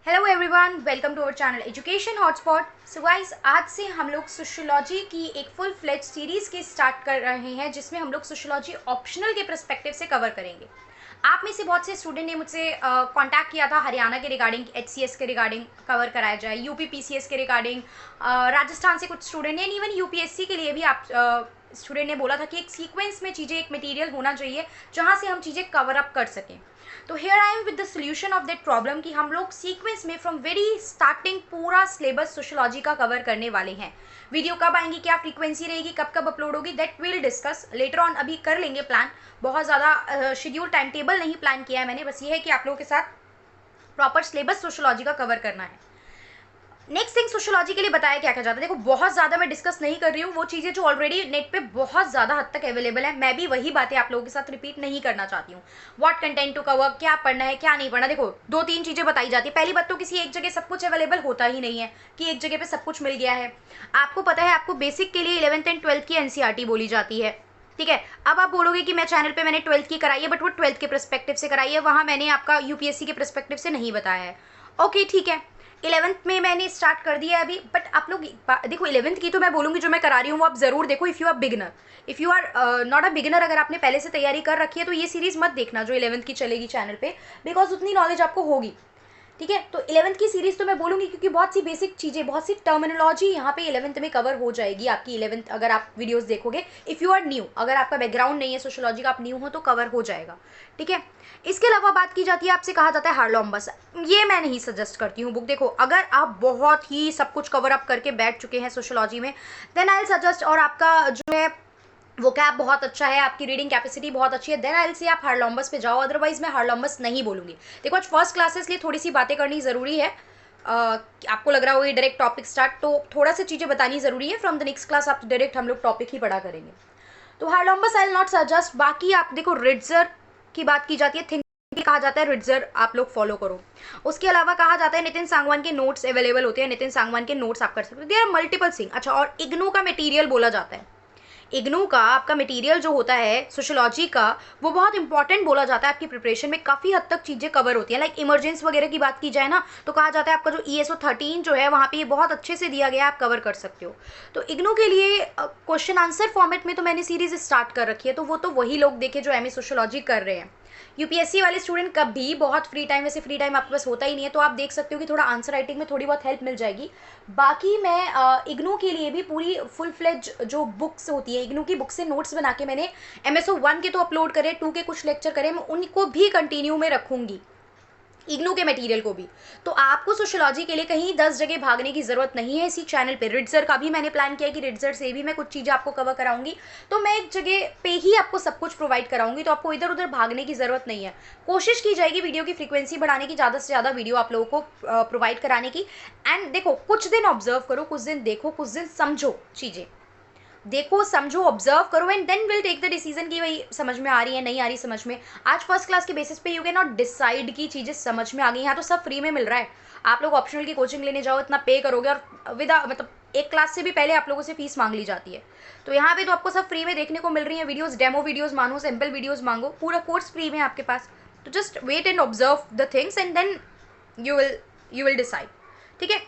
Hello everyone, welcome to our channel Education Hotspot. So guys, आज से हम लोग सोशियोलॉजी की एक फुल फ्लेज सीरीज़ के स्टार्ट कर रहे हैं जिसमें हम लोग सोशियोलॉजी ऑप्शनल के पर्सपेक्टिव से कवर करेंगे। आप में से बहुत से स्टूडेंट ने मुझसे कांटेक्ट किया था हरियाणा के रिगार्डिंग, एचसीएस के रिगार्डिंग कवर कराया जाए, यूपी पीसीएस के रिगार्डिंग, राजस्थान से कुछ स्टूडेंट ने, इवन यूपीएससी के लिए भी आप स्टूडेंट ने बोला था कि एक सीक्वेंस में चीज़ें, एक मटेरियल होना चाहिए जहाँ से हम चीज़ें कवर अप कर सकें। तो here I am with the solution of that problem कि हम लोग सीक्वेंस में फ्रॉम वेरी स्टार्टिंग पूरा सिलेबस सोशियोलॉजी का कवर करने वाले हैं। वीडियो कब आएंगी, क्या फ्रीक्वेंसी रहेगी, कब कब अपलोड होगी, that will discuss later on. अभी कर लेंगे प्लान, बहुत ज़्यादा शेड्यूल टाइम टेबल नहीं प्लान किया है मैंने, बस ये है कि आप लोगों के साथ प्रॉपर सिलेबस सोशियोलॉजी का कवर करना है। नेक्स्ट थिंग, सोशियोलॉजी के लिए बताया क्या क्या जाता है। देखो, बहुत ज़्यादा मैं डिस्कस नहीं कर रही हूँ वो चीज़ें जो ऑलरेडी नेट पे बहुत ज़्यादा हद तक अवेलेबल है। मैं भी वही बातें आप लोगों के साथ रिपीट नहीं करना चाहती हूँ। व्हाट कंटेंट टू कवर, क्या पढ़ना है क्या नहीं पढ़ना। देखो, दो तीन चीज़ें बताई जाती है। पहली बात तो किसी एक जगह सब कुछ अवेलेबल होता ही नहीं है कि एक जगह पे सब कुछ मिल गया है। आपको पता है, आपको बेसिक के लिए 11th एंड 12th की एनसीईआरटी बोली जाती है, ठीक है। अब आप बोलोगे कि मैं चैनल पे मैंने 12th की कराई है, बट वो 12th के परस्पेक्टिव से कराई है, वहाँ मैंने आपका यूपीएससी के परस्पेक्टिव से नहीं बताया है। ओके, ठीक है। 11th में मैंने स्टार्ट कर दिया है अभी, बट आप लोग देखो, 11th की तो मैं बोलूँगी जो मैं करा रही हूँ वो आप ज़रूर देखो। If you are beginner, if you are not a beginner, अगर आपने पहले से तैयारी कर रखी है तो ये सीरीज़ मत देखना जो 11th की चलेगी चैनल पे, बिकॉज उतनी नॉलेज आपको होगी, ठीक है। तो 11th की सीरीज तो मैं बोलूँगी क्योंकि बहुत सी बेसिक चीज़ें, बहुत सी टर्मिनोलॉजी यहाँ पे 11th में कवर हो जाएगी आपकी। 11th अगर आप वीडियोस देखोगे, इफ़ यू आर न्यू, अगर आपका बैकग्राउंड नहीं है सोशियोलॉजी का, आप न्यू हो तो कवर हो जाएगा, ठीक है। इसके अलावा बात की जाती है, आपसे कहा जाता है हार्लोम्बस, ये मैं नहीं सजेस्ट करती हूँ बुक। देखो, अगर आप बहुत ही सब कुछ कवर अप करके बैठ चुके हैं सोशियोलॉजी में, देन आई सजेस्ट, और आपका जो है वो कैप बहुत अच्छा है, आपकी रीडिंग कैपेसिटी बहुत अच्छी है, देन आई विल से आप हार्लोम्बस पे जाओ। अदरवाइज मैं हार्लोम्बस नहीं बोलूँगी। देखो, आज फर्स्ट क्लासेस लिए थोड़ी सी बातें करनी ज़रूरी है। आपको लग रहा होगा डायरेक्ट टॉपिक स्टार्ट, तो थोड़ा सी चीज़ें बतानी ज़रूरी है। फ्रॉम द नेक्स्ट क्लास आप डायरेक्ट हम लोग टॉपिक ही पढ़ा करेंगे। तो हार्लोम्बस आई विल नॉट सजेस्ट। बाकी आप देखो, रिट्जर की बात की जाती है, थिंक कहा जाता है, रिट्जर आप लोग फॉलो करो। उसके अलावा कहा जाता है नितिन सांगवान के नोट्स अवेलेबल होते हैं, नितिन सांगवान के नोट्स आप कर सकते हो। There are multiple thing. अच्छा, और इग्नू का मटेरियल बोला जाता है। इग्नू का आपका मटेरियल जो होता है सोशियोलॉजी का, वो बहुत इंपॉर्टेंट बोला जाता है। आपकी प्रिपरेशन में काफ़ी हद तक चीज़ें कवर होती हैं। लाइक इमरजेंस वगैरह की बात की जाए ना, तो कहा जाता है आपका जो ESO 13 जो है वहाँ पे ये बहुत अच्छे से दिया गया है, आप कवर कर सकते हो। तो इग्नू के लिए क्वेश्चन आंसर फॉर्मेट में तो मैंने सीरीज स्टार्ट कर रखी है, तो वो तो वही लोग देखे जो MA सोशियोलॉजी कर रहे हैं। यूपीएससी वाले स्टूडेंट कभी बहुत फ्री टाइम, वैसे फ्री टाइम आपके पास होता ही नहीं है, तो आप देख सकते हो कि थोड़ा आंसर राइटिंग में थोड़ी बहुत हेल्प मिल जाएगी। बाकी मैं इग्नू के लिए भी पूरी फुल फ्लेज जो बुक्स होती है, इग्नू की बुक से नोट्स बना के मैंने MSO 1 के तो अपलोड करे, 2 के कुछ लेक्चर करे, मैं उनको भी कंटिन्यू में रखूँगी, इग्नू के मटेरियल को भी। तो आपको सोशियोलॉजी के लिए कहीं 10 जगह भागने की ज़रूरत नहीं है। इसी चैनल पे रिट्जर का भी मैंने प्लान किया है कि रिट्जर से भी मैं कुछ चीज़ें आपको कवर कराऊंगी, तो मैं एक जगह पे ही आपको सब कुछ प्रोवाइड कराऊंगी, तो आपको इधर उधर भागने की ज़रूरत नहीं है। कोशिश की जाएगी वीडियो की फ्रीक्वेंसी बढ़ाने की, ज़्यादा से ज़्यादा वीडियो आप लोगों को प्रोवाइड कराने की। एंड देखो, कुछ दिन ऑब्जर्व करो, कुछ दिन देखो, कुछ दिन समझो चीज़ें, देखो समझो ऑब्जर्व करो, and then will take the decision कि भाई समझ में आ रही है नहीं आ रही समझ में। आज फर्स्ट क्लास के बेसिस पे यू कैन नॉट डिसाइड की चीज़ें समझ में आ गई। यहाँ तो सब फ्री में मिल रहा है। आप लोग ऑप्शनल की कोचिंग लेने जाओ, इतना पे करोगे, और विदा मतलब एक क्लास से भी पहले आप लोगों से फीस मांग ली जाती है। तो यहाँ पे तो आपको सब फ्री में देखने को मिल रही है वीडियोज़, डेमो वीडियोज़ मांगो, सैम्पल वीडियोज़ मांगो, पूरा कोर्स फ्री में आपके पास। तो just wait and observe the things and then you will decide, ठीक है।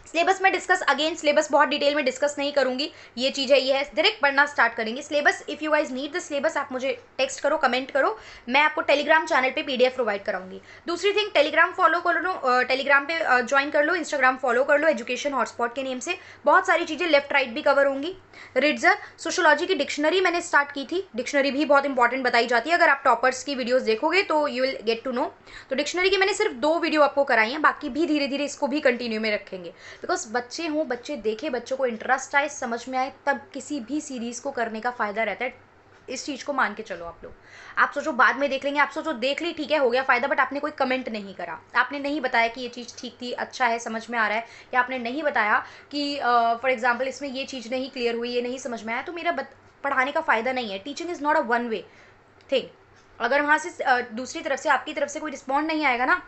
सिलेबस में डिस्कस, अगेन सिलेबस बहुत डिटेल में डिस्कस नहीं करूंगी, ये चीज़ है, ये है, डायरेक्ट पढ़ना स्टार्ट करेंगे। Syllabus, if you guys need the syllabus, आप मुझे टेक्स्ट करो, कमेंट करो, मैं आपको टेलीग्राम चैनल पे PDF प्रोवाइड कराऊंगी। दूसरी थिंग, टेलीग्राम फॉलो कर लो, टेलीग्राम पे ज्वाइन कर लो, इंस्टाग्राम फॉलो कर लो एजुकेशन हॉटस्पॉट के नेम से, बहुत सारी चीज़ें लेफ्ट राइट भी कवर होंगी। रिट्जर सोशियोलॉजी की डिक्शनरी मैंने स्टार्ट की थी, डिक्शनरी भी बहुत इंपॉर्टेंट बताई जाती है। अगर आप टॉपर्स की वीडियोज़ देखोगे तो you will get to know. तो डिक्शनरी की मैंने सिर्फ 2 वीडियो आपको कराई हैं, बाकी भी धीरे धीरे इसको भी कंटिन्यू में रखेंगे, बिकॉज बच्चे हों, बच्चे देखें, बच्चों को इंटरेस्ट आए, समझ में आए, तब किसी भी सीरीज़ को करने का फ़ायदा रहता है। इस चीज़ को मान के चलो आप लोग। आप सोचो बाद में देख लेंगे, आप सोचो देख ली, ठीक है, हो गया फ़ायदा, बट आपने कोई कमेंट नहीं करा, आपने नहीं बताया कि ये चीज़ ठीक थी, अच्छा है, समझ में आ रहा है, या आपने नहीं बताया कि फॉर एग्जाम्पल इसमें ये चीज़ नहीं क्लियर हुई, ये नहीं समझ में आया, तो मेरा पढ़ाने का फ़ायदा नहीं है। Teaching is not a one way thing. अगर वहाँ से दूसरी तरफ से, आपकी तरफ से कोई रिस्पॉन्ड नहीं आएगा ना,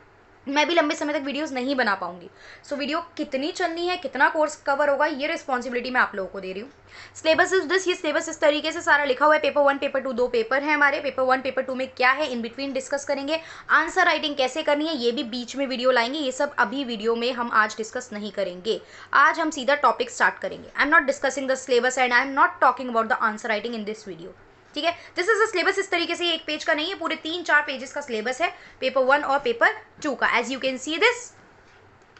मैं भी लंबे समय तक वीडियोस नहीं बना पाऊंगी। सो वीडियो कितनी चलनी है, कितना कोर्स कवर होगा, ये रिस्पॉन्सिबिलिटी मैं आप लोगों को दे रही हूँ। सिलेबस इज दिस, ये सिलेबस इस तरीके से सारा लिखा हुआ है। पेपर 1 पेपर 2 दो पेपर है हमारे। पेपर 1 पेपर 2 में क्या है इन बिटवीन डिस्कस करेंगे। आंसर राइटिंग कैसे करनी है ये भी बीच में वीडियो लाएंगे। ये सब अभी वीडियो में हम आज डिस्कस नहीं करेंगे। आज हम सीधा टॉपिक स्टार्ट करेंगे। I am not discussing the syllabus and I am not talking about the answer writing in this video. ठीक है, दिस इज द सिलेबस। इस तरीके से एक पेज का नहीं है, पूरे 3-4 पेजेस का सिलेबस है पेपर 1 और पेपर 2 का। As you can see this,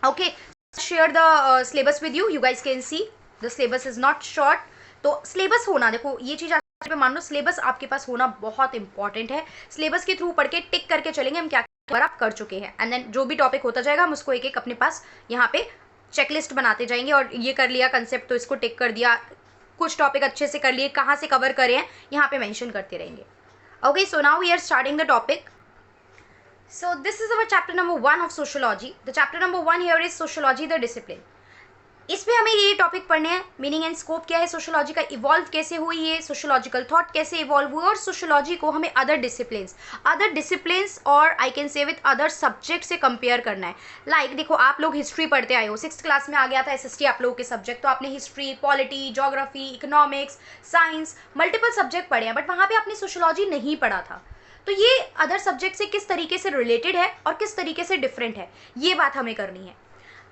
okay, share the syllabus with you, you guys can see the syllabus is not short. तो सिलेबस होना, देखो ये चीज आज पे मान लो, सिलेबस आपके पास होना बहुत इंपॉर्टेंट है। सिलेबस के थ्रू पढ़ के टिक करके चलेंगे हम क्या क्या आप कर चुके हैं, एंड देन जो भी टॉपिक होता जाएगा हम उसको एक एक अपने पास यहाँ पे चेकलिस्ट बनाते जाएंगे। और ये कर लिया कंसेप्ट तो इसको टिक कर दिया, कुछ टॉपिक अच्छे से कर लिए, कहाँ से कवर करें हैं यहाँ पे मेंशन करते रहेंगे। Okay, so now we are starting the topic. So this is our chapter number 1 of sociology. The chapter number 1 here is sociology the discipline. इसमें हमें ये टॉपिक पढ़ने हैं, मीनिंग एंड स्कोप क्या है सोशियोलॉजी का, इवॉल्व कैसे हुई है, सोशियोलॉजिकल थॉट कैसे इवॉल्व हुआ, और सोशियोलॉजी को हमें अदर डिसिप्लिन्स और I can say with other subject से कंपेयर करना है। लाइक देखो, आप लोग हिस्ट्री पढ़ते आए हो, 6th क्लास में आ गया था एसएसटी आप लोगों के सब्जेक्ट, तो आपने history, polity, geography, economics, science, multiple subject पढ़े हैं, बट वहाँ पे आपने सोशियोलॉजी नहीं पढ़ा था। तो ये अदर सब्जेक्ट से किस तरीके से रिलेटेड है और किस तरीके से डिफरेंट है, ये बात हमें करनी है।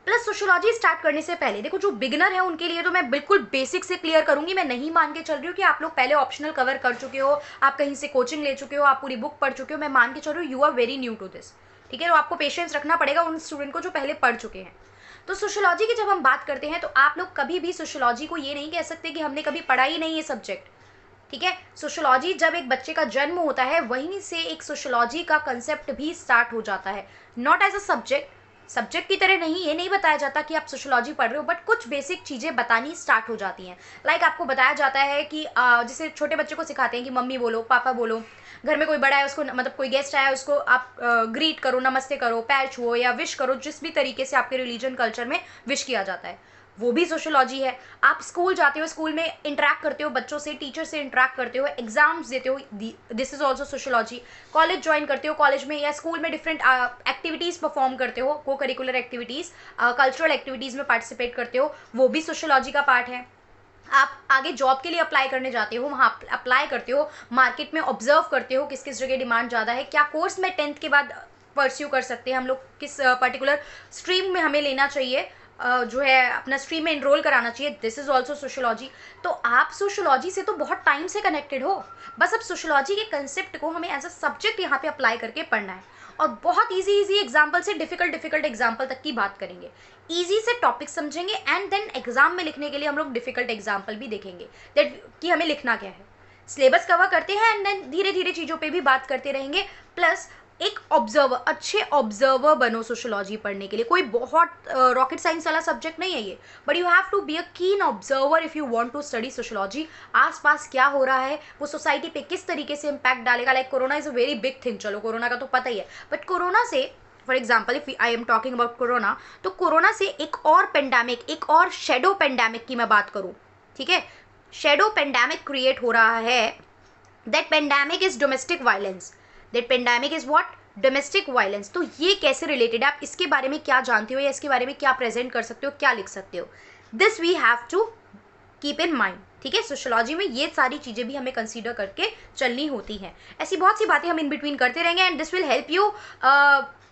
प्लस सोशियोलॉजी स्टार्ट करने से पहले देखो, जो बिगिनर है उनके लिए तो मैं बिल्कुल बेसिक से क्लियर करूंगी। मैं नहीं मान के चल रही हूँ कि आप लोग पहले ऑप्शनल कवर कर चुके हो, आप कहीं से कोचिंग ले चुके हो, आप पूरी बुक पढ़ चुके हो। मैं मान के चल रही हूँ you are very new to this. ठीक है, तो आपको पेशेंस रखना पड़ेगा उन स्टूडेंट को जो पहले पढ़ चुके हैं। तो सोशियोलॉजी की जब हम बात करते हैं तो आप लोग कभी भी सोशियोलॉजी को ये नहीं कह सकते कि हमने कभी पढ़ा ही नहीं ये सब्जेक्ट। ठीक है, सोशियोलॉजी जब एक बच्चे का जन्म होता है वहीं से एक सोशियोलॉजी का कंसेप्ट भी स्टार्ट हो जाता है। नॉट एज अ सब्जेक्ट की तरह नहीं, ये नहीं बताया जाता कि आप सोशियोलॉजी पढ़ रहे हो, बट कुछ बेसिक चीज़ें बतानी स्टार्ट हो जाती हैं। लाइक आपको बताया जाता है कि जैसे छोटे बच्चे को सिखाते हैं कि मम्मी बोलो, पापा बोलो, घर में कोई बड़ा है उसको, मतलब कोई गेस्ट आया है उसको आप ग्रीट करो, नमस्ते करो, पैर छुओ या विश करो, जिस भी तरीके से आपके रिलीजन कल्चर में विश किया जाता है, वो भी सोशियोलॉजी है। आप स्कूल जाते हो, स्कूल में इंटरेक्ट करते हो बच्चों से, टीचर से इंटरेक्ट करते हो, एग्जाम्स देते हो, this is also sociology. College join करते हो, कॉलेज में या स्कूल में डिफरेंट एक्टिविटीज़ परफॉर्म करते हो, को करिकुलर एक्टिविटीज़, कल्चरल एक्टिविटीज़ में पार्टिसिपेट करते हो, वो भी सोशियोलॉजी का पार्ट है। आप आगे जॉब के लिए अप्लाई करने जाते हो, वहाँ अप्लाई करते हो, मार्केट में ऑब्जर्व करते हो किस किस जगह डिमांड ज़्यादा है, क्या कोर्स में 10th के बाद परस्यू कर सकते हैं हम लोग, किस पर्टिकुलर स्ट्रीम में हमें लेना चाहिए, जो है अपना स्ट्रीम में एनरोल कराना चाहिए, दिस इज ऑल्सो सोशियोलॉजी। तो आप सोशियोलॉजी से तो बहुत टाइम से कनेक्टेड हो, बस अब सोशियोलॉजी के कंसेप्ट को हमें एज अ सब्जेक्ट यहाँ पे अप्लाई करके पढ़ना है। और बहुत इजी एग्जाम्पल से डिफिकल्ट एग्जाम्पल तक की बात करेंगे। ईजी से टॉपिक समझेंगे एंड देन एग्जाम में लिखने के लिए हम लोग डिफिकल्ट एग्जाम्पल भी देखेंगे, दैट कि हमें लिखना क्या है। सिलेबस कवर करते हैं एंड देन धीरे धीरे चीज़ों पे भी बात करते रहेंगे। प्लस एक ऑब्जर्वर, अच्छे ऑब्जर्वर बनो सोशियोलॉजी पढ़ने के लिए। कोई बहुत रॉकेट साइंस वाला सब्जेक्ट नहीं है ये, but you have to be a keen observer if you want to study sociology. आसपास क्या हो रहा है, वो सोसाइटी पे किस तरीके से इम्पैक्ट डालेगा। Like corona is a very big thing, चलो कोरोना का तो पता ही है, बट कोरोना से for example if I am talking about corona, तो कोरोना से एक और पेंडेमिक, एक और शेडो पेंडेमिक की मैं बात करूँ, ठीक है, शेडो पेंडेमिक क्रिएट हो रहा है। That pandemic is domestic violence. That pandemic is what, domestic violence. तो ये कैसे रिलेटेड है, आप इसके बारे में क्या जानते हो या इसके बारे में क्या प्रेजेंट कर सकते हो, क्या लिख सकते हो, this we have to keep in mind. ठीक है, सोशियोलॉजी में ये सारी चीज़ें भी हमें कंसीडर करके चलनी होती हैं। ऐसी बहुत सी बातें हम इन बिटवीन करते रहेंगे and this will help you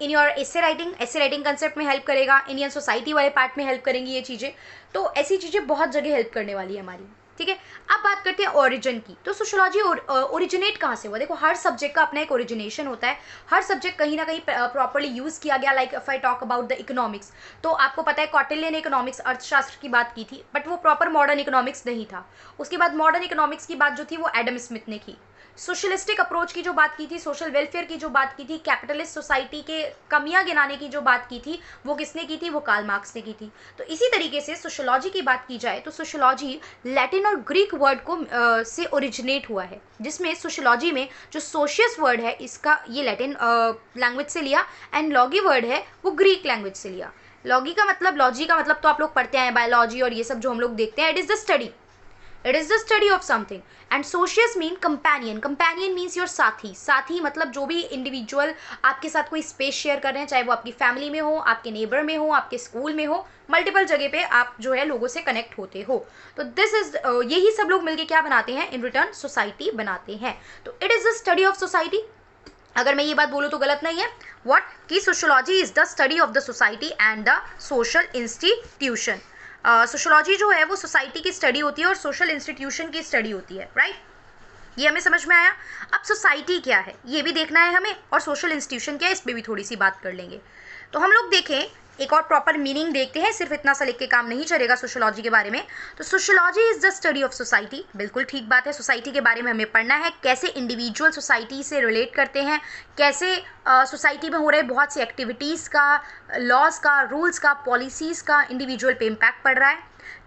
in your essay writing concept में हेल्प करेगा, इंडियन सोसाइटी वाले पार्ट में हेल्प करेंगी ये चीज़ें। तो ऐसी चीज़ें बहुत जगह हेल्प करने वाली है हमारी। ठीक है, अब बात करते हैं ओरिजिन की। तो सोशियोलॉजी ओरिजिनेट कहाँ से हुआ। देखो, हर सब्जेक्ट का अपना एक ओरिजिनेशन होता है, हर सब्जेक्ट कहीं ना कहीं प्रॉपर्ली यूज़ किया गया। Like if I talk about the economics, तो आपको पता है कौटिल्य ने इकोनॉमिक्स, अर्थशास्त्र की बात की थी, बट वो प्रॉपर मॉडर्न इकोनॉमिक्स नहीं था। उसके बाद मॉडर्न इकोनॉमिक्स की बात जो थी वो एडम स्मिथ ने की। सोशलिस्टिक अप्रोच की जो बात की थी, सोशल वेलफेयर की जो बात की थी, कैपिटलिस्ट सोसाइटी के कमियां गिनाने की जो बात की थी, वो किसने की थी, वो कार्ल मार्क्स ने की थी। तो इसी तरीके से सोशियोलॉजी की बात की जाए तो सोशियोलॉजी लैटिन और ग्रीक वर्ड को से ओरिजिनेट हुआ है, जिसमें सोशियोलॉजी में जो सोशियस वर्ड है इसका ये लैटिन लैंग्वेज से लिया एंड लॉगी वर्ड है वो ग्रीक लैंग्वेज से लिया। लॉगी का मतलब, लॉजी का मतलब तो आप लोग पढ़ते हैं बायोलॉजी और ये सब जो हम लोग देखते हैं, it is the study. It is the study of something. And socius mean companion. Companion means your साथी. साथी मतलब जो भी इंडिविजुअल आपके साथ कोई स्पेस शेयर कर रहे हैं, चाहे वो आपकी फैमिली में हो, आपके नेबर में हो, आपके स्कूल में हो, मल्टीपल जगह पे आप जो है लोगों से कनेक्ट होते हो. तो दिस इज यही सब लोग मिलके क्या बनाते हैं, इन रिटर्न सोसाइटी बनाते हैं. तो it is the study of society. अगर मैं ये बात बोलूँ तो गलत नहीं है. व्हाट कि sociology is the study of the society and the social institution. Sociology जो है वो सोसाइटी की स्टडी होती है और सोशल इंस्टीट्यूशन की स्टडी होती है. राइट, ये हमें समझ में आया. अब सोसाइटी क्या है ये भी देखना है हमें, और सोशल इंस्टीट्यूशन क्या है इस पर भी थोड़ी सी बात कर लेंगे. तो हम लोग देखें, एक और प्रॉपर मीनिंग देखते हैं, सिर्फ इतना सा लिख के काम नहीं चलेगा सोशियोलॉजी के बारे में. तो sociology is the study of society. बिल्कुल ठीक बात है, सोसाइटी के बारे में हमें पढ़ना है, कैसे इंडिविजुअल सोसाइटी से रिलेट करते हैं, कैसे सोसाइटी में हो रहे बहुत सी एक्टिविटीज़ का, लॉज का, रूल्स का, पॉलिसीज़ का इंडिविजुअल पे इम्पैक्ट पड़ रहा है.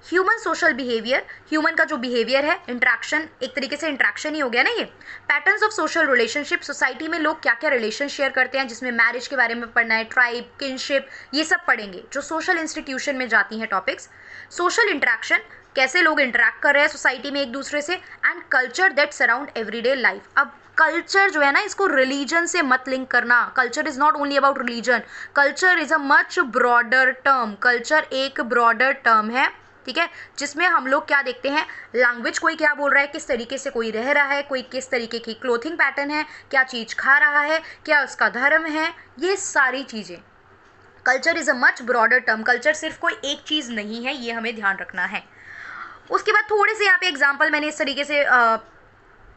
ह्यूमन सोशल बिहेवियर, ह्यूमन का जो बिहेवियर है, इंट्रैक्शन, एक तरीके से इंट्रैक्शन ही हो गया ना ये. Patterns of social relationship, society में लोग क्या क्या रिलेशन शेयर करते हैं, जिसमें मैरिज के बारे में पढ़ना है, ट्राइब, किनशिप, ये सब पढ़ेंगे जो सोशल इंस्टीट्यूशन में जाती हैं टॉपिक्स. सोशल इंट्रैक्शन, कैसे लोग इंटरेक्ट कर रहे हैं सोसाइटी में एक दूसरे से. And culture that surround everyday life. अब कल्चर जो है ना, इसको रिलीजन से मत लिंक करना. Culture is not only about religion. Culture is a much broader term. Culture एक ब्रॉडर टर्म है, ठीक है, जिसमें हम लोग क्या देखते हैं, लैंग्वेज कोई क्या बोल रहा है, किस तरीके से कोई रह रहा है, कोई किस तरीके की क्लोथिंग पैटर्न है, क्या चीज़ खा रहा है, क्या उसका धर्म है, ये सारी चीज़ें. Culture is a much broader term. Culture सिर्फ कोई एक चीज़ नहीं है, ये हमें ध्यान रखना है. उसके बाद थोड़े से यहाँ पे एग्जाम्पल मैंने इस तरीके से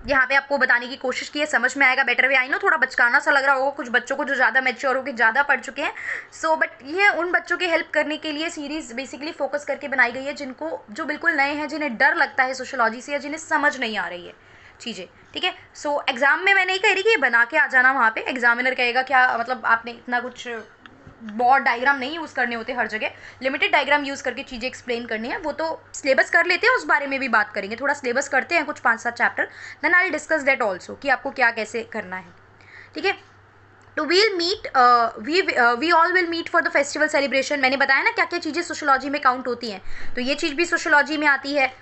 यहाँ पे आपको बताने की कोशिश की है, समझ में आएगा बेटर वे. आई नो थोड़ा बचकाना सा लग रहा होगा कुछ बच्चों को जो ज़्यादा मैच्योर होकर ज़्यादा पढ़ चुके हैं. सो बट ये उन बच्चों की हेल्प करने के लिए सीरीज़ बेसिकली फोकस करके बनाई गई है, जिनको जो बिल्कुल नए हैं, जिन्हें डर लगता है सोशियोलॉजी से, या जिन्हें समझ नहीं आ रही है चीज़ें. ठीक है, सो एग्ज़ाम में मैं नहीं कह रही कि ये बना के आ जाना वहाँ पे. एग्जामिनर कहेगा क्या, मतलब आपने इतना कुछ बहुत डायग्राम नहीं यूज़ करने होते हर जगह, लिमिटेड डायग्राम यूज़ करके चीज़ें एक्सप्लेन करनी है. वो तो सिलेबस कर लेते हैं, उस बारे में भी बात करेंगे. थोड़ा सिलेबस करते हैं कुछ 5-7 chapter, then I will discuss that also कि आपको क्या कैसे करना है. ठीक है, तो we'll meet, we all will meet for the festival celebration. मैंने बताया ना क्या क्या चीज़ें सोशियोलॉजी में काउंट होती हैं, तो ये चीज़ भी सोशियोलॉजी में आती है.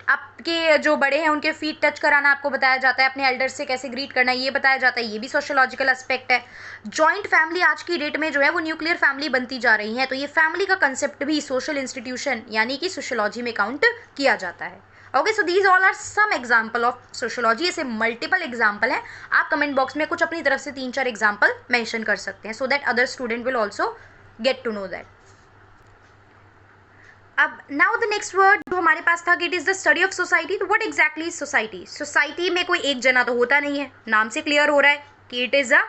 आपके जो बड़े हैं उनके फीट टच कराना आपको बताया जाता है, अपने एल्डर से कैसे ग्रीट करना है ये बताया जाता है, ये भी सोशियोलॉजिकल एस्पेक्ट है. जॉइंट फैमिली आज की डेट में जो है वो न्यूक्लियर फैमिली बनती जा रही है, तो ये फैमिली का कंसेप्ट भी सोशल इंस्टीट्यूशन यानी कि सोशियोलॉजी में काउंट किया जाता है. Okay, so these all are some example of sociology. ऐसे मल्टीपल एग्जाम्पल हैं, आप कमेंट बॉक्स में कुछ अपनी तरफ से 3-4 एग्जाम्पल मेंशन कर सकते हैं, so that other student will also get to know that. अब नाउ द नेक्स्ट वर्ड जो हमारे पास था कि it is the study of society. तो what exactly is society. Society में कोई एक जना तो होता नहीं है, नाम से क्लियर हो रहा है कि इट इज़ अ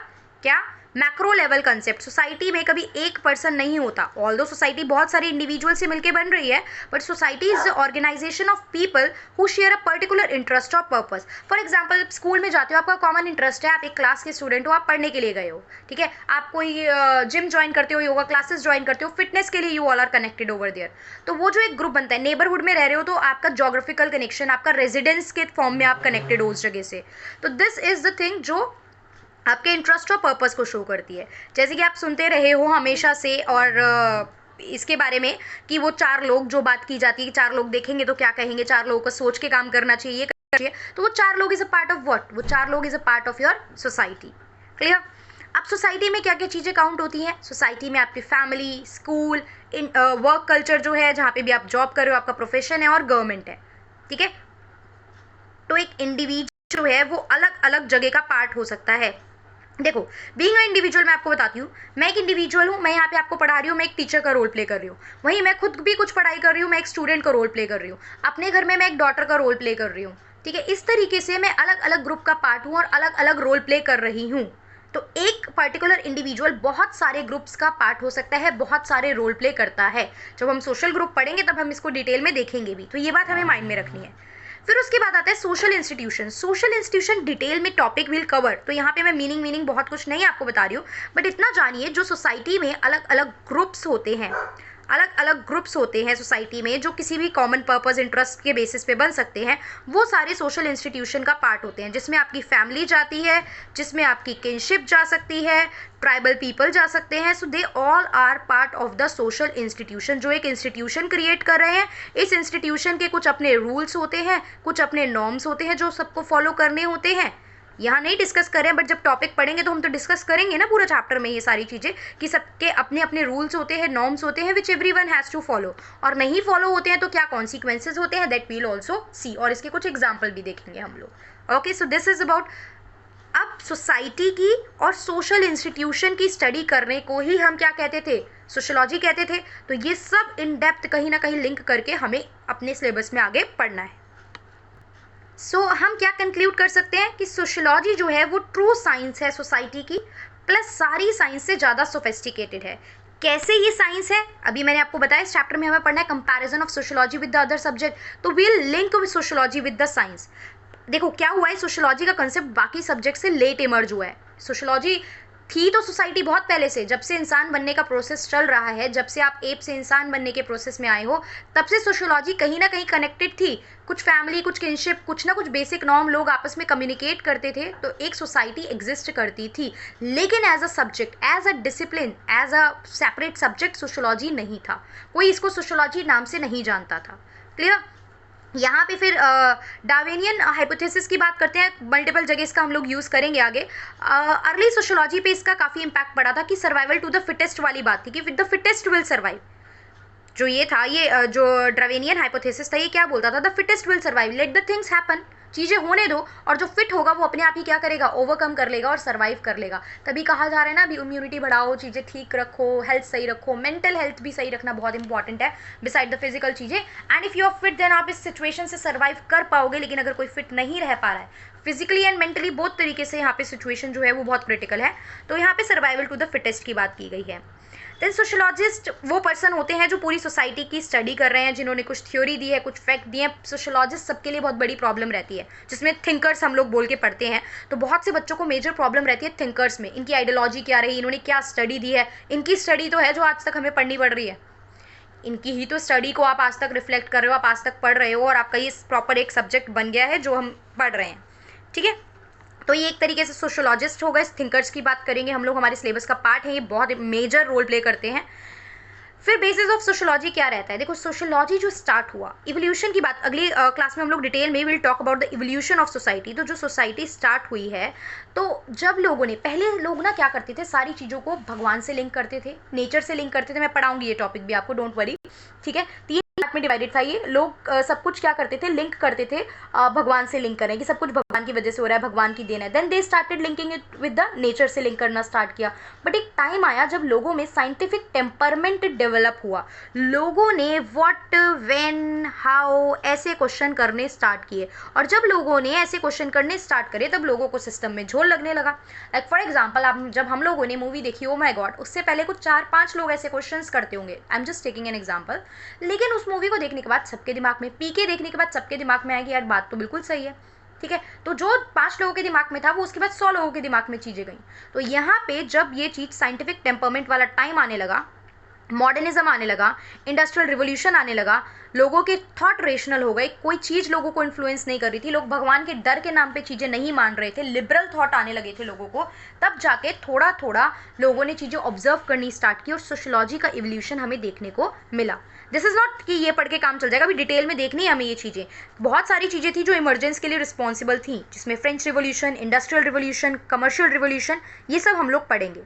क्या, मैक्रो लेवल कंसेप्ट. सोसाइटी में कभी एक पर्सन नहीं होता. ऑल्दो सोसाइटी बहुत सारे इंडिविजुअल से मिलकर बन रही है, but society is the organisation of people who share a particular interest और पर्पस. फॉर एग्जाम्पल, स्कूल में जाते हो, आपका कॉमन इंटरेस्ट है, आप एक क्लास के स्टूडेंट हो, आप पढ़ने के लिए गए हो. ठीक है, आप कोई जिम ज्वाइन करते हो, योगा क्लासेस ज्वाइन करते हो, फिटनेस के लिए you all are connected over there. तो वो जो एक ग्रुप बनता है, नेबरहुड में रह रहे हो तो आपका जोग्राफिकल कनेक्शन, आपका रेजिडेंस के फॉर्म में आप कनेक्टेड हो उस जगह से. तो दिस इज द थिंग जो आपके इंटरेस्ट और पर्पस को शो करती है. जैसे कि आप सुनते रहे हो हमेशा से, और इसके बारे में कि वो 4 लोग जो बात की जाती है, 4 लोग देखेंगे तो क्या कहेंगे, 4 लोगों को सोच के काम करना चाहिए, तो वो 4 लोग is a part of what, वो 4 लोग is a part of your society. Clear. अब सोसाइटी में क्या क्या चीज़ें काउंट होती हैं. सोसाइटी में आपकी फैमिली, स्कूल, वर्क कल्चर जो है, जहाँ पे भी आप जॉब कर रहे हो, आपका प्रोफेशन है, और गवर्नमेंट है. ठीक है, तो एक इंडिविजुअल जो है वो अलग अलग जगह का पार्ट हो सकता है. देखो, बीइंग अ इंडिविजुअल मैं आपको बताती हूँ, मैं एक इंडिविजुअल हूँ, मैं यहाँ पे आपको पढ़ा रही हूँ, मैं एक टीचर का रोल प्ले कर रही हूँ. वहीं मैं खुद भी कुछ पढ़ाई कर रही हूँ, मैं एक स्टूडेंट का रोल प्ले कर रही हूँ. अपने घर में मैं एक डॉटर का रोल प्ले कर रही हूँ. ठीक है, इस तरीके से मैं अलग अलग ग्रुप का पार्ट हूँ और अलग अलग रोल प्ले कर रही हूँ. तो एक पर्टिकुलर इंडिविजुअल बहुत सारे ग्रुप्स का पार्ट हो सकता है, बहुत सारे रोल प्ले करता है. जब हम सोशल ग्रुप पढ़ेंगे तब हम इसको डिटेल में देखेंगे भी, तो ये बात हमें माइंड में रखनी है. फिर उसके बाद आता है social institution. Social institution detail में टॉपिक विल कवर. तो यहाँ पे मैं मीनिंग बहुत कुछ नहीं आपको बता रही हूँ, बट इतना जानिए जो सोसाइटी में अलग अलग ग्रुप्स होते हैं, अलग अलग ग्रुप्स होते हैं सोसाइटी में जो किसी भी कॉमन पर्पस इंटरेस्ट के बेसिस पे बन सकते हैं, वो सारे सोशल इंस्टीट्यूशन का पार्ट होते हैं, जिसमें आपकी फैमिली जाती है, जिसमें आपकी किनशिप जा सकती है, ट्राइबल पीपल जा सकते हैं। So they all are part of the social institution, जो एक इंस्टीट्यूशन क्रिएट कर रहे हैं। इस इंस्टीट्यूशन के कुछ अपने रूल्स होते हैं, कुछ अपने नॉर्म्स होते हैं जो सबको फॉलो करने होते हैं। यहाँ नहीं डिस्कस करें, बट जब टॉपिक पढ़ेंगे तो हम तो डिस्कस करेंगे ना पूरा चैप्टर में ये सारी चीज़ें, कि सबके अपने अपने रूल्स होते हैं, नॉर्म्स होते हैं, विच एवरीवन हैज़ टू फॉलो, और नहीं फॉलो होते हैं तो क्या कॉन्सिक्वेंसेज होते हैं, दैट वील ऑल्सो सी, और इसके कुछ एग्जाम्पल भी देखेंगे हम लोग। Okay, so this is about, अब सोसाइटी की और सोशल इंस्टीट्यूशन की स्टडी करने को ही हम क्या कहते थे, सोशोलॉजी कहते थे। तो ये सब इन डेप्थ कहीं ना कहीं लिंक करके हमें अपने सिलेबस में आगे पढ़ना है। सो हम क्या कंक्लूड कर सकते हैं कि सोशोलॉजी जो है वो ट्रू साइंस है सोसाइटी की, प्लस सारी साइंस से ज़्यादा सोफिस्टिकेटेड है। कैसे ये साइंस है, अभी मैंने आपको बताया इस चैप्टर में हमें पढ़ना है comparison of sociology with the other subject, तो we'll link with sociology with the science. देखो क्या हुआ है, सोशोलॉजी का कंसेप्ट बाकी सब्जेक्ट से लेट इमर्ज हुआ है। सोशोलॉजी थी तो सोसाइटी बहुत पहले से, जब से इंसान बनने का प्रोसेस चल रहा है, जब से आप एप से इंसान बनने के प्रोसेस में आए हो, तब से सोशोलॉजी कहीं ना कहीं कनेक्टेड थी। कुछ फैमिली, कुछ किनशिप, कुछ ना कुछ बेसिक नॉर्म लोग आपस में कम्युनिकेट करते थे, तो एक सोसाइटी एग्जिस्ट करती थी। लेकिन as a subject, as a discipline, as a separate subject sociology नहीं था। कोई इसको सोशोलॉजी नाम से नहीं जानता था। क्लियर। यहाँ पे फिर डार्विनियन हाइपोथेसिस की बात करते हैं, मल्टीपल जगह इसका हम लोग यूज़ करेंगे आगे। अर्ली सोशोलॉजी पे इसका काफ़ी इम्पैक्ट पड़ा था कि सर्वाइवल टू द फिटेस्ट वाली बात थी, कि द फिटेस्ट विल सर्वाइव। जो ये था, ये जो ड्रावेनियन हाइपोथेसिस था, ये क्या बोलता था, the fittest will survive, let the things happen, चीज़ें होने दो, और जो फिट होगा वो अपने आप ही क्या करेगा, ओवरकम कर लेगा और सर्वाइव कर लेगा। तभी कहा जा रहा है ना, अभी इम्यूनिटी बढ़ाओ, चीज़ें ठीक रखो, हेल्थ सही रखो, मेंटल हेल्थ भी सही रखना बहुत इंपॉर्टेंट है बिसाइड द फिजिकल चीज़ें। And if you are fit then आप इस सिचुएशन से सर्वाइव कर पाओगे। लेकिन अगर कोई फिट नहीं रह पा रहा है फिजिकली एंड मेंटली, बोथ तरीके से यहाँ पे सिचुएशन जो है वो बहुत क्रिटिकल है, तो यहाँ पे सर्वाइवल टू द फिटेस्ट की बात की गई है। देन सोशोलॉजिस्ट वो पर्सन होते हैं जो पूरी सोसाइटी की स्टडी कर रहे हैं, जिन्होंने कुछ थ्योरी दी है, कुछ फैक्ट दिए हैं। सोशोलॉजिस्ट सबके लिए बहुत बड़ी प्रॉब्लम रहती है, जिसमें थिंकर्स हम लोग बोल के पढ़ते हैं, तो बहुत से बच्चों को मेजर प्रॉब्लम रहती है थिंकर्स में। इनकी आइडियोलॉजी क्या रही, इन्होंने क्या स्टडी दी है, इनकी स्टडी तो है जो आज तक हमें पढ़नी पड़ रही है। इनकी ही तो स्टडी को आप आज तक रिफ्लेक्ट कर रहे हो, आप आज तक पढ़ रहे हो, और आपका ये प्रॉपर एक सब्जेक्ट बन गया है जो हम पढ़ रहे हैं। ठीक है, तो ये एक तरीके से सोशोलॉजिस्ट होगा। इस थिंकर्स की बात करेंगे हम लोग, हमारे सिलेबस का पार्ट है, ये बहुत मेजर रोल प्ले करते हैं। फिर बेसिस ऑफ सोशोलॉजी क्या रहता है, देखो सोशोलॉजी जो स्टार्ट हुआ, इवोल्यूशन की बात अगली क्लास में हम लोग डिटेल में will talk about the evolution of society. तो जो सोसाइटी स्टार्ट हुई है, तो जब लोगों ने, पहले लोग ना क्या करते थे, सारी चीज़ों को भगवान से लिंक करते थे, नेचर से लिंक करते थे। मैं पढ़ाऊंगी ये टॉपिक भी आपको, डोंट वरी। ठीक है, तीन पार्ट में डिवाइडेड था ये। लोग सब कुछ क्या करते थे, लिंक करते थे, भगवान से लिंक करें कि सब कुछ भगवान की वजह से हो रहा है, भगवान की देन है। Then they started linking it with the nature से लिंक करना स्टार्ट किया। बट एक टाइम आया जब लोगों में साइंटिफिक टेम्परमेंट डेवलप हुआ, लोगों ने व्हाट, व्हेन, हाउ ऐसे क्वेश्चन करने स्टार्ट किए, और जब लोगों ने ऐसे क्वेश्चन करने स्टार्ट करे तब लोगों को सिस्टम में झोल लगने लगा। लाइक फॉर एग्जाम्पल, आप जब हम लोगों ने मूवी देखी ओ माय गॉड, उससे पहले कुछ 4-5 लोग ऐसे क्वेश्चंस करते होंगे, I am just taking an example, लेकिन उस मूवी को देखने के बाद सबके दिमाग में, पीके देखने के बाद सबके दिमाग में आएगी यार बात तो बिल्कुल सही है। ठीक है, तो जो 5 लोगों के दिमाग में था वो उसके बाद 100 लोगों के दिमाग में चीज़ें गई। तो यहाँ पे जब ये चीज़ साइंटिफिक टेम्परमेंट वाला टाइम आने लगा, मॉडर्निज्म आने लगा, इंडस्ट्रियल रिवोल्यूशन आने लगा, लोगों के थॉट रेशनल हो गए, कोई चीज़ लोगों को इन्फ्लुएंस नहीं कर रही थी, लोग भगवान के डर के नाम पे चीज़ें नहीं मान रहे थे, लिबरल थॉट आने लगे थे लोगों को, तब जाके थोड़ा थोड़ा लोगों ने चीज़ें ऑब्जर्व करनी स्टार्ट की और सोशोलॉजी का इवोल्यूशन हमें देखने को मिला। दिस इज़ नॉट कि ये पढ़ के काम चल जाएगा, अभी डिटेल में देखनी है हमें ये चीज़ें। बहुत सारी चीज़ें थी जो इमरजेंस के लिए रिस्पॉन्सिबल थी, जिसमें French revolution, industrial revolution, commercial revolution, ये सब हम लोग पढ़ेंगे।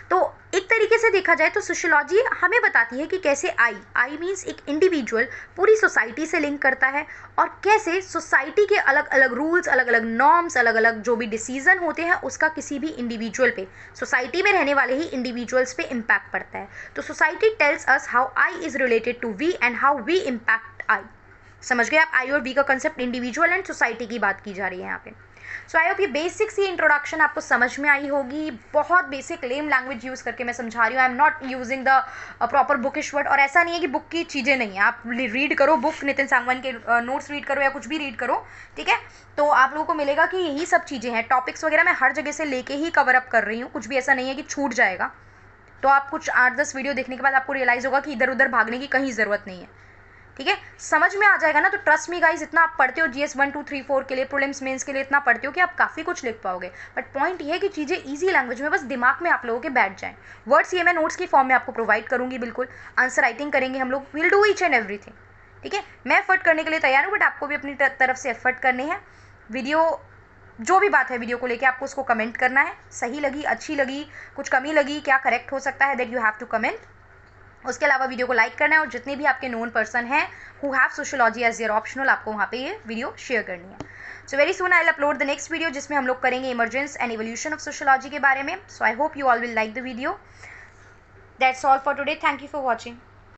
तो एक तरीके से देखा जाए तो सोशोलॉजी हमें बताती है कि कैसे आई मीन्स एक इंडिविजुअल पूरी सोसाइटी से लिंक करता है, और कैसे सोसाइटी के अलग अलग रूल्स, अलग अलग नॉर्म्स, अलग अलग जो भी डिसीजन होते हैं उसका किसी भी इंडिविजुअल पे, सोसाइटी में रहने वाले ही इंडिविजुअल्स पे इम्पैक्ट पड़ता है। तो society tells us how I is related to we and how we impact I. समझ गए आप, आई और वी का कंसेप्ट, इंडिविजुअल एंड सोसाइटी की बात की जा रही है यहाँ पे। सो आई होप ये बेसिक सी इंट्रोडक्शन आपको समझ में आई होगी। बहुत बेसिक लेम लैंग्वेज यूज़ करके मैं समझा रही हूँ, I am not using the proper bookish word. और ऐसा नहीं है कि बुक की चीज़ें नहीं है, आप रीड करो बुक, नितिन सांगवान के नोट्स रीड करो या कुछ भी रीड करो, ठीक है, तो आप लोगों को मिलेगा कि यही सब चीज़ें हैं। टॉपिक्स वगैरह मैं हर जगह से लेके ही कवर अप कर रही हूँ, कुछ भी ऐसा नहीं है कि छूट जाएगा। तो आप कुछ 8-10 वीडियो देखने के बाद आपको रियलाइज़ होगा कि इधर उधर भागने की कहीं ज़रूरत नहीं है, ठीक है, समझ में आ जाएगा ना। तो ट्रस्ट मी गाइज, इतना आप पढ़ते हो GS 1 2 3 4 के लिए, प्रीलिम्स मेंस के लिए इतना पढ़ते हो कि आप काफ़ी कुछ लिख पाओगे। बट पॉइंट ये है कि चीज़ें ईजी लैंग्वेज में बस दिमाग में आप लोगों के बैठ जाएं। वर्ड्स ये मैं नोट्स की फॉर्म में आपको प्रोवाइड करूँगी, बिल्कुल आंसर राइटिंग करेंगे हम लोग, will do each and everything, ठीक है। मैं एफर्ट करने के लिए तैयार हूँ, बट आपको भी अपनी तरफ से एफर्ट करने हैं। वीडियो जो भी बात है वीडियो को लेके आपको उसको कमेंट करना है, सही लगी, अच्छी लगी, कुछ कमी लगी, क्या करेक्ट हो सकता है, that you have to comment. उसके अलावा वीडियो को लाइक करना है और जितने भी आपके नोन पर्सन हैं who have sociology as their optional, आपको वहाँ पे ये वीडियो शेयर करनी है। So very soon I will upload the next video जिसमें हम लोग करेंगे emergence and evolution of sociology के बारे में। So I hope you all will like the video. That's all for today, thank you for watching.